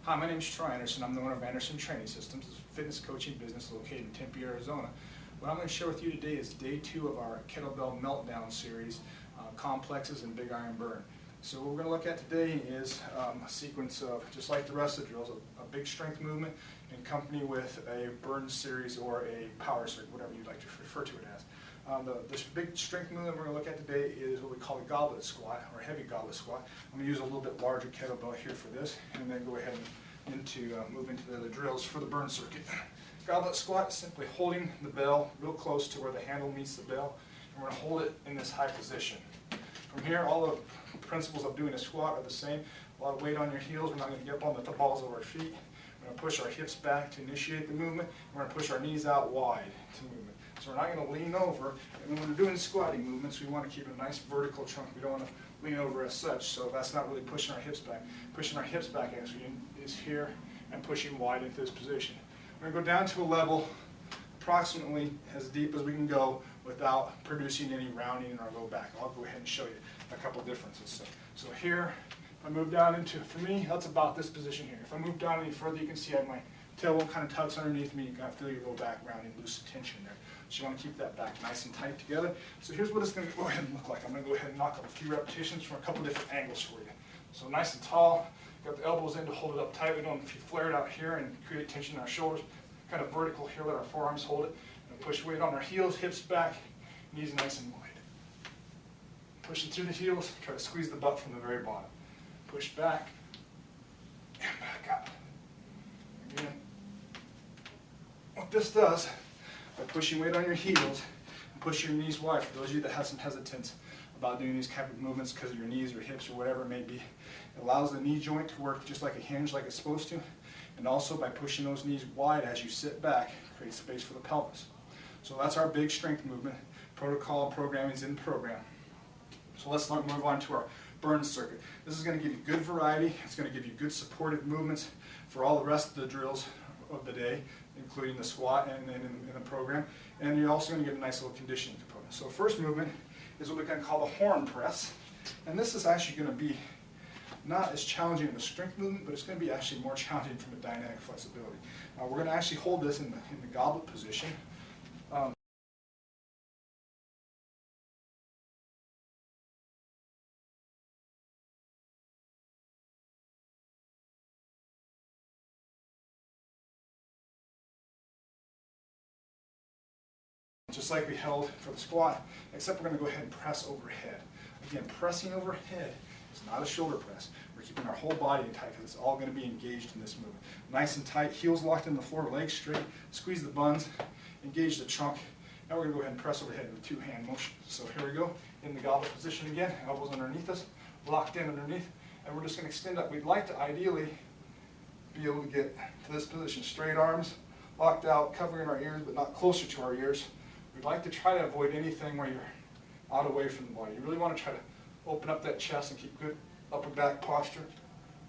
Hi, my name is Troy Anderson. I'm the owner of Anderson Training Systems, a fitness coaching business located in Tempe, Arizona. What I'm going to share with you today is day 2 of our Kettlebell Meltdown series, complexes and big iron burn. So what we're going to look at today is a sequence of, just like the rest of the drills, a big strength movement in company with a burn series or a power circuit, whatever you'd like to refer to it as. This big strength movement we're going to look at today is what we call a goblet squat, or a heavy goblet squat. I'm going to use a little bit larger kettlebell here for this, and then go ahead and move into the other drills for the burn circuit. Goblet squat is simply holding the bell real close to where the handle meets the bell, and we're going to hold it in this high position. From here, all the principles of doing a squat are the same. A lot of weight on your heels. We're not going to get up on the balls of our feet. We're going to push our hips back to initiate the movement. We're going to push our knees out wide to movement. So we're not going to lean over. And when we're doing squatting movements, we want to keep a nice vertical trunk. We don't want to lean over as such. So that's not really pushing our hips back. Pushing our hips back actually is here and pushing wide into this position. We're going to go down to a level approximately as deep as we can go without producing any rounding in our low back. I'll go ahead and show you a couple differences. So here, if I move down into, for me, that's about this position here. If I move down any further, you can see I have my tailbone kind of tucks underneath me. You can feel your low back rounding, loose tension there. So you want to keep that back nice and tight together. So here's what it's going to go ahead and look like. I'm going to go ahead and knock up a few repetitions from a couple different angles for you. So nice and tall, got the elbows in to hold it up tight. We don't flare it out here and create tension in our shoulders. Kind of vertical here, let our forearms hold it. And push weight on our heels, hips back, knees nice and wide. Pushing through the heels, try to squeeze the butt from the very bottom. Push back, and back up. Again, what this does, by pushing weight on your heels, and push your knees wide, for those of you that have some hesitance about doing these type of movements because of your knees or hips or whatever it may be, it allows the knee joint to work just like a hinge, like it's supposed to. And also by pushing those knees wide as you sit back, create space for the pelvis. So that's our big strength movement. Protocol and programming is in the program. So let's move on to our burn circuit. This is going to give you good variety. It's going to give you good supportive movements for all the rest of the drills of the day, including the squat and then in the program. And you're also going to get a nice little conditioning component. So first movement is what we can call the horn press. And this is actually going to be not as challenging in the strength movement, but it's going to be actually more challenging from a dynamic flexibility. We're going to actually hold this in the goblet position. Just like we held for the squat, except we're going to go ahead and press overhead. Again, pressing overhead is not a shoulder press. We're keeping our whole body in tight because it's all going to be engaged in this movement. Nice and tight, heels locked in the floor, legs straight, squeeze the buns, engage the trunk. Now we're going to go ahead and press overhead with a 2-hand motion. So here we go, in the goblet position again, elbows underneath us, locked in underneath, and we're just going to extend up. We'd like to ideally be able to get to this position, straight arms, locked out, covering our ears, but not closer to our ears. We'd like to try to avoid anything where you're out away from the body. You really want to try to open up that chest and keep good upper back posture,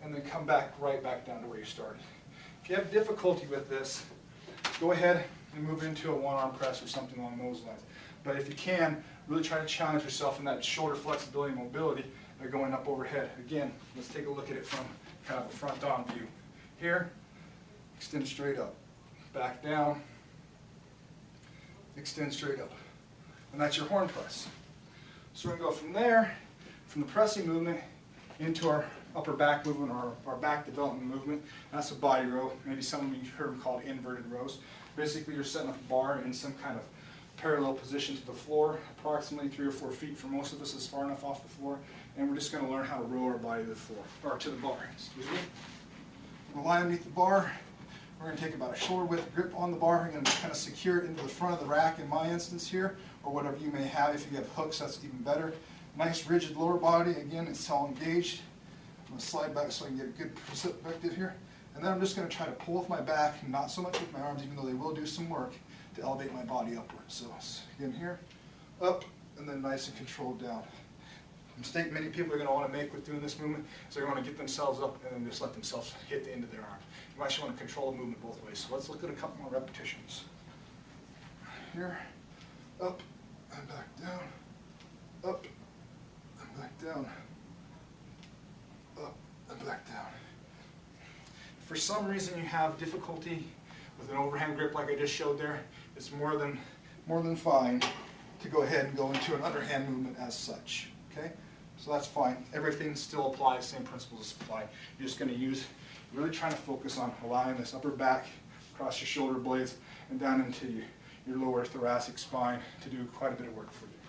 and then come back right back down to where you started. If you have difficulty with this, go ahead and move into a one-arm press or something along those lines. But if you can, really try to challenge yourself in that shoulder flexibility and mobility by going up overhead. Again, let's take a look at it from kind of a front-on view. Here, extend straight up, back down, extend straight up. And that's your horn press. So we're going to go from there, from the pressing movement, into our upper back movement, or our back development movement. That's a body row. Maybe some of you heard them called inverted rows. Basically, you're setting up a bar in some kind of parallel position to the floor, approximately 3 or 4 feet. For most of us, is far enough off the floor. And we're just going to learn how to row our body to the floor, or to the bar. Excuse me. We're going to lie underneath the bar. We're going to take about a shoulder width grip on the bar. We're going to kind of secure it into the front of the rack in my instance here, or whatever you may have. If you have hooks, that's even better. Nice rigid lower body. Again, it's all engaged. I'm going to slide back so I can get a good perspective here. And then I'm just going to try to pull with my back, not so much with my arms, even though they will do some work, to elevate my body upward. So again here, up, and then nice and controlled down. The mistake many people are going to want to make with doing this movement is they're going to get themselves up and then just let themselves hit the end of their arm. You actually want to control the movement both ways. So let's look at a couple more repetitions. Here, up and back down, up and back down, up and back down. for some reason you have difficulty with an overhand grip like I just showed there, it's more than fine to go ahead and go into an underhand movement as such. Okay, so that's fine. Everything still applies, same principles apply. You're just going to use, really trying to focus on allowing this upper back across your shoulder blades and down into your lower thoracic spine to do quite a bit of work for you.